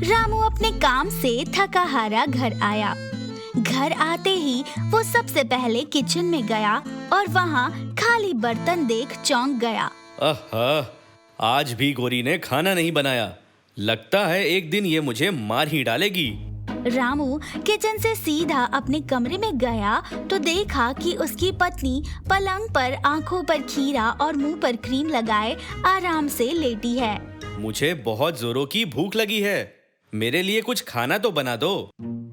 रामू अपने काम से थका हारा घर आया। घर आते ही वो सबसे पहले किचन में गया और वहाँ खाली बर्तन देख चौंक गया। आहा, आज भी गोरी ने खाना नहीं बनाया। लगता है एक दिन ये मुझे मार ही डालेगी। रामू किचन से सीधा अपने कमरे में गया तो देखा कि उसकी पत्नी पलंग पर आंखों पर खीरा और मुंह पर क्रीम लगाए आराम से लेटी है। मुझे बहुत जोरों की भूख लगी है, मेरे लिए कुछ खाना तो बना दो।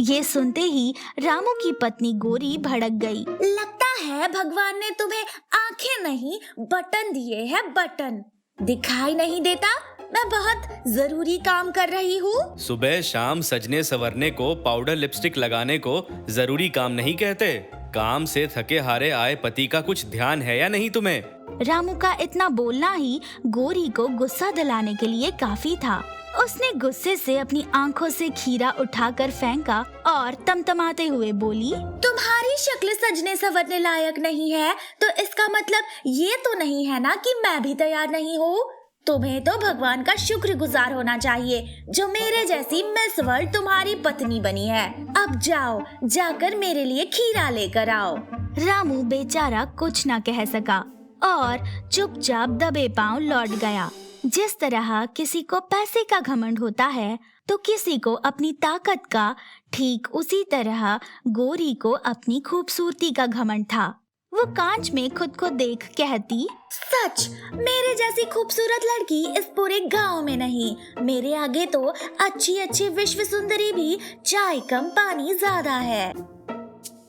ये सुनते ही रामू की पत्नी गोरी भड़क गई। लगता है भगवान ने तुम्हें आंखें नहीं बटन दिए हैं, बटन दिखाई नहीं देता? मैं बहुत जरूरी काम कर रही हूँ। सुबह शाम सजने संवरने को, पाउडर लिपस्टिक लगाने को जरूरी काम नहीं कहते। काम से थके हारे आए पति का कुछ ध्यान है या नहीं तुम्हें? रामू का इतना बोलना ही गोरी को गुस्सा दिलाने के लिए काफी था। उसने गुस्से से अपनी आंखों से खीरा उठाकर फेंका और तमतमाते हुए बोली, तुम्हारी शक्ल सजने संवरने लायक नहीं है तो इसका मतलब ये तो नहीं है ना कि मैं भी तैयार नहीं हूँ। तुम्हें तो भगवान का शुक्रगुजार होना चाहिए जो मेरे जैसी मिस वर्ल्ड तुम्हारी पत्नी बनी है। अब जाओ, जाकर मेरे लिए खीरा लेकर आओ। रामू बेचारा कुछ न कह सका और चुपचाप दबे पांव लौट गया। जिस तरह किसी को पैसे का घमंड होता है तो किसी को अपनी ताकत का, ठीक उसी तरह गोरी को अपनी खूबसूरती का घमंड था। वो कांच में खुद को देख कहती, सच, मेरे जैसी खूबसूरत लड़की इस पूरे गांव में नहीं। मेरे आगे तो अच्छी अच्छी विश्व सुंदरी भी चाय कम पानी ज्यादा है।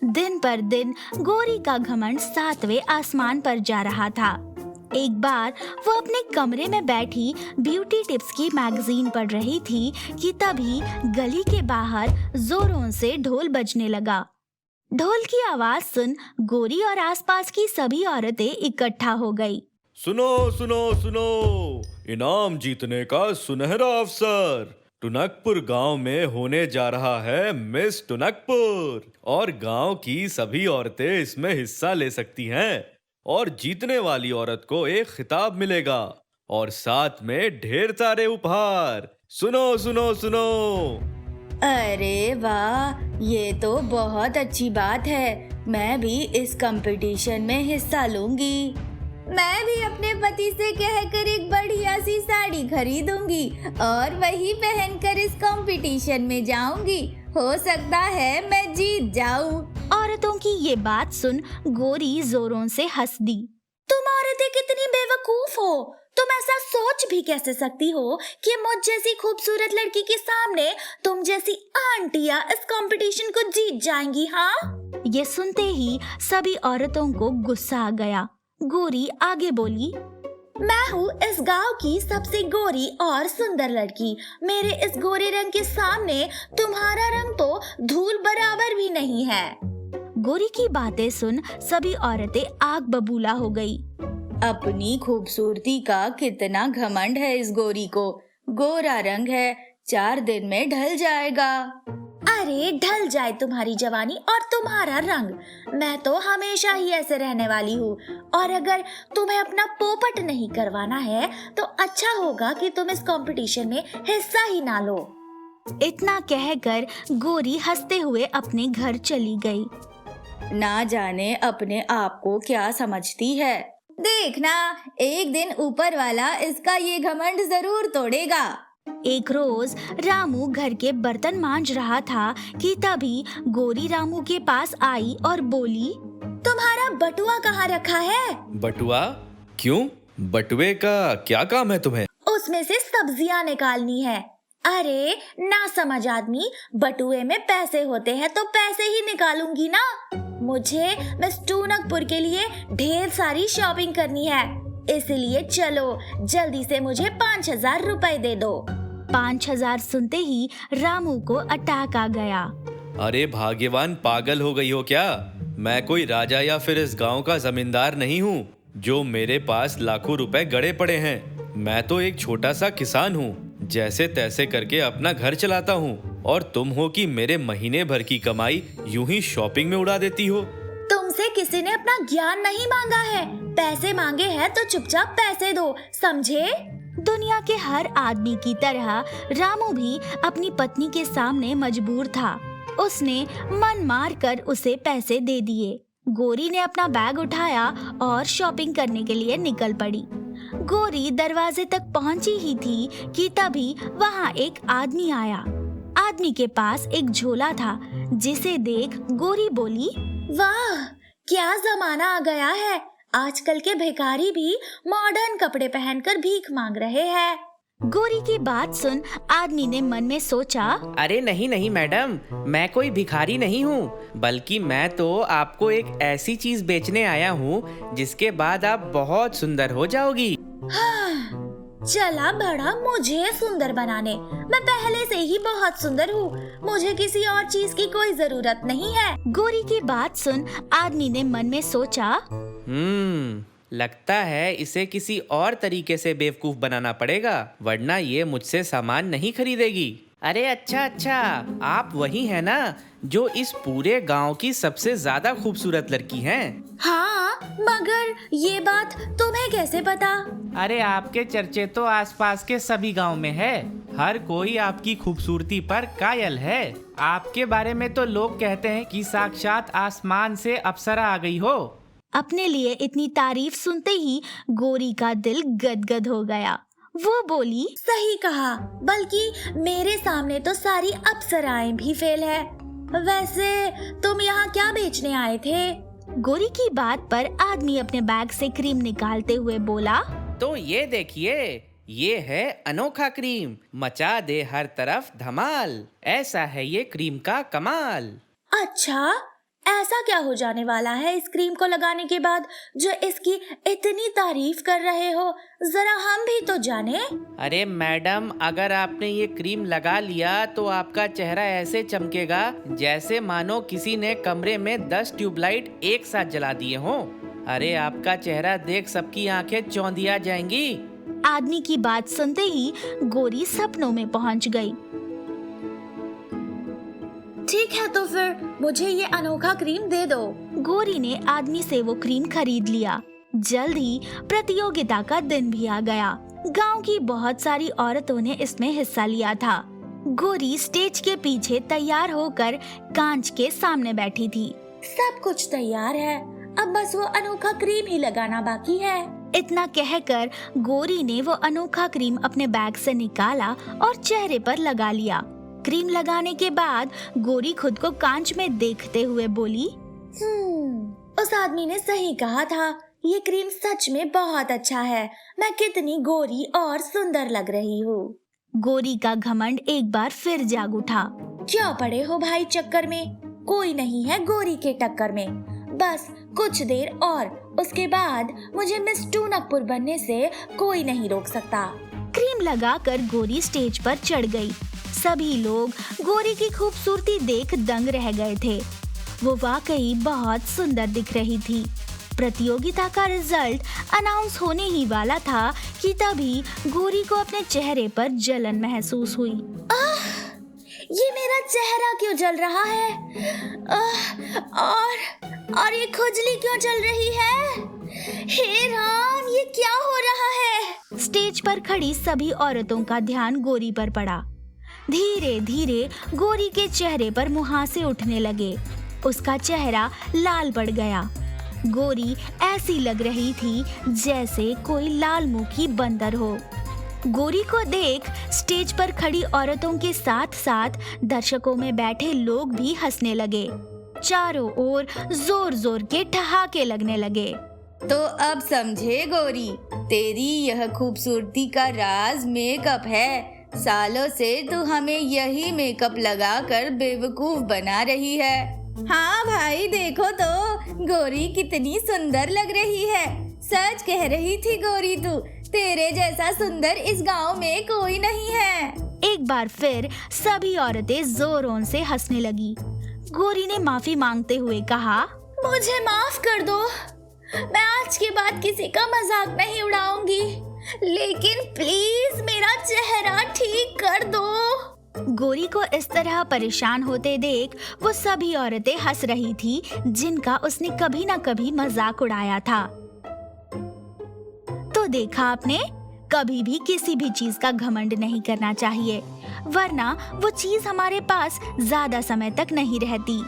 दिन पर दिन गोरी का घमंड 7वें आसमान पर जा रहा था। एक बार वो अपने कमरे में बैठी ब्यूटी टिप्स की मैगजीन पढ़ रही थी कि तभी गली के बाहर जोरों से ढोल बजने लगा। ढोल की आवाज सुन गोरी और आसपास की सभी औरतें इकट्ठा हो गई। सुनो सुनो सुनो, इनाम जीतने का सुनहरा अवसर। टुनकपुर गांव में होने जा रहा है मिस टुनकपुर और गांव की सभी औरतें इसमें हिस्सा ले सकती हैं और जीतने वाली औरत को एक खिताब मिलेगा और साथ में ढेर सारे उपहार। सुनो सुनो सुनो। अरे वाह, ये तो बहुत अच्छी बात है। मैं भी इस कंपटीशन में हिस्सा लूंगी। मैं भी अपने पति से कहकर एक बढ़िया सी साड़ी खरीदूंगी और वही पहनकर इस कंपटीशन में जाऊंगी। हो सकता है मैं जीत जाऊं। औरतों की ये बात सुन गोरी जोरों से हंस दी। तुम औरतें कितनी बेवकूफ हो। तुम ऐसा सोच भी कैसे सकती हो कि मुझ जैसी खूबसूरत लड़की के सामने तुम जैसी आंटियां इस कंपटीशन को जीत जाएंगी? हाँ, ये सुनते ही सभी औरतों को गुस्सा आ गया। गोरी आगे बोली, मैं हूँ इस गांव की सबसे गोरी और सुंदर लड़की। मेरे इस गोरे रंग के सामने तुम्हारा रंग तो धूल बराबर भी नहीं है। गोरी की बातें सुन सभी औरतें आग बबूला हो गई। अपनी खूबसूरती का कितना घमंड है इस गोरी को। गोरा रंग है, 4 दिन में ढल जाएगा। अरे ढल जाए तुम्हारी जवानी और तुम्हारा रंग। मैं तो हमेशा ही ऐसे रहने वाली हूँ और अगर तुम्हें अपना पोपट नहीं करवाना है तो अच्छा होगा कि तुम इस कंपटीशन में हिस्सा ही ना लो। इतना कहकर गोरी हंसते हुए अपने घर चली गई। ना जाने अपने आप को क्या समझती है। देखना, एक दिन ऊपर वाला इसका ये घमंड जरूर तोड़ेगा। एक रोज रामू घर के बर्तन मांज रहा था कि तभी गोरी रामू के पास आई और बोली, तुम्हारा बटुआ कहाँ रखा है? बटुआ? क्यों? बटुए का क्या काम है तुम्हें? उसमें से सब्जियां निकालनी है। अरे ना समझ आदमी, बटुए में पैसे होते हैं तो पैसे ही निकालूंगी ना। मुझे मिस टूनकपुर के लिए ढेर सारी शॉपिंग करनी है, इसलिए चलो जल्दी से मुझे 5000 रुपए दे दो। 5000 सुनते ही रामू को अटैक आ गया। अरे भाग्यवान, पागल हो गई हो क्या? मैं कोई राजा या फिर इस गांव का जमींदार नहीं हूँ जो मेरे पास लाखों रुपए गड़े पड़े हैं। मैं तो एक छोटा सा किसान हूँ, जैसे तैसे करके अपना घर चलाता हूँ और तुम हो कि मेरे महीने भर की कमाई यूं ही शॉपिंग में उड़ा देती हो। तुमसे किसी ने अपना ज्ञान नहीं मांगा है, पैसे मांगे हैं तो चुपचाप पैसे दो, समझे? दुनिया के हर आदमी की तरह रामू भी अपनी पत्नी के सामने मजबूर था। उसने मन मार कर उसे पैसे दे दिए। गोरी ने अपना बैग उठाया और शॉपिंग करने के लिए निकल पड़ी। गोरी दरवाजे तक पहुंची ही थी कि तभी वहां एक आदमी आया। आदमी के पास एक झोला था, जिसे देख गोरी बोली, वाह, क्या जमाना आ गया है। आजकल के भिखारी भी मॉडर्न कपड़े पहनकर भीख मांग रहे हैं। गोरी की बात सुन आदमी ने मन में सोचा, अरे नहीं नहीं मैडम, मैं कोई भिखारी नहीं हूँ, बल्कि मैं तो आपको एक ऐसी चीज बेचने आया हूँ जिसके बाद आप बहुत सुंदर हो जाओगी। हाँ, चला बड़ा मुझे सुंदर बनाने। मैं पहले से ही बहुत सुंदर हूँ, मुझे किसी और चीज की कोई जरूरत नहीं है। गोरी की बात सुन आदमी ने मन में सोचा, लगता है इसे किसी और तरीके से बेवकूफ बनाना पड़ेगा, वरना ये मुझसे सामान नहीं खरीदेगी। अरे अच्छा, आप वही है ना जो इस पूरे गांव की सबसे ज्यादा खूबसूरत लड़की हैं? हाँ, मगर ये बात तुम्हें कैसे पता? अरे आपके चर्चे तो आसपास के सभी गांव में है। हर कोई आपकी खूबसूरती पर कायल है। आपके बारे में तो लोग कहते हैं कि साक्षात आसमान से अप्सरा आ गई हो। अपने लिए इतनी तारीफ सुनते ही गोरी का दिल गदगद हो गया। वो बोली, सही कहा, बल्कि मेरे सामने तो सारी अप्सराएं भी फेल है। वैसे तुम यहाँ क्या बेचने आए थे? गोरी की बात पर आदमी अपने बैग से क्रीम निकालते हुए बोला, तो ये देखिए, ये है अनोखा क्रीम, मचा दे हर तरफ धमाल। ऐसा है ये क्रीम का कमाल। अच्छा, ऐसा क्या हो जाने वाला है इस क्रीम को लगाने के बाद जो इसकी इतनी तारीफ कर रहे हो? जरा हम भी तो जाने। अरे मैडम, अगर आपने ये क्रीम लगा लिया तो आपका चेहरा ऐसे चमकेगा जैसे मानो किसी ने कमरे में 10 ट्यूबलाइट एक साथ जला दिए हों। अरे आपका चेहरा देख सबकी आंखें चौंधिया जाएंगी। आदमी की बात सुनते ही गोरी सपनों में पहुंच गई। ठीक है, तो फिर मुझे ये अनोखा क्रीम दे दो। गोरी ने आदमी से वो क्रीम खरीद लिया। जल्द ही प्रतियोगिता का दिन भी आ गया। गांव की बहुत सारी औरतों ने इसमें हिस्सा लिया था। गोरी स्टेज के पीछे तैयार होकर कांच के सामने बैठी थी। सब कुछ तैयार है, अब बस वो अनोखा क्रीम ही लगाना बाकी है। इतना कहकर गोरी ने वो अनोखा क्रीम अपने बैग से निकाला और चेहरे पर लगा लिया। क्रीम लगाने के बाद गोरी खुद को कांच में देखते हुए बोली, उस आदमी ने सही कहा था, ये क्रीम सच में बहुत अच्छा है। मैं कितनी गोरी और सुंदर लग रही हूँ। गोरी का घमंड एक बार फिर जाग उठा। क्यों पड़े हो भाई चक्कर में? कोई नहीं है गोरी के टक्कर में। बस कुछ देर और, उसके बाद मुझे मिस टूनकपुर बनने से कोई नहीं रोक सकता। क्रीम लगाकर गोरी स्टेज पर चढ़ गई। सभी लोग गोरी की खूबसूरती देख दंग रह गए थे। वो वाकई बहुत सुंदर दिख रही थी। प्रतियोगिता का रिजल्ट अनाउंस होने ही वाला था कि तभी गोरी को अपने चेहरे पर जलन महसूस हुई। ये मेरा चेहरा क्यों जल रहा है? और ये खुजली क्यों चल रही है? हे राम, ये क्या हो रहा है? स्टेज पर खड़ी सभी औरतों का ध्यान गोरी पर पड़ा। धीरे धीरे गोरी के चेहरे पर मुहासे उठने लगे। उसका चेहरा लाल पड़ गया। गोरी ऐसी लग रही थी जैसे कोई लाल मुंह की बंदर हो। गोरी को देख स्टेज पर खड़ी औरतों के साथ साथ दर्शकों में बैठे लोग भी हंसने लगे। चारों ओर जोर जोर के ठहाके लगने लगे। तो अब समझे गोरी, तेरी यह खूबसूरती का राज मेकअप है। सालों से तू हमें यही मेकअप लगाकर बेवकूफ बना रही है। हाँ भाई, देखो तो गोरी कितनी सुंदर लग रही है। सच कह रही थी गोरी, तू तेरे जैसा सुंदर इस गांव में कोई नहीं है। एक बार फिर सभी औरतें जोरों से हंसने लगी। गोरी ने माफी मांगते हुए कहा, मुझे माफ कर दो, मैं आज के बाद किसी का मजाक नहीं उड़ाऊंगी, लेकिन प्लीज मेरा चेहरा ठीक कर दो। गोरी को इस तरह परेशान होते देख वो सभी औरतें हंस रही थी जिनका उसने कभी ना कभी मजाक उड़ाया था। तो देखा आपने, कभी भी किसी भी चीज का घमंड नहीं करना चाहिए, वरना वो चीज हमारे पास ज्यादा समय तक नहीं रहती।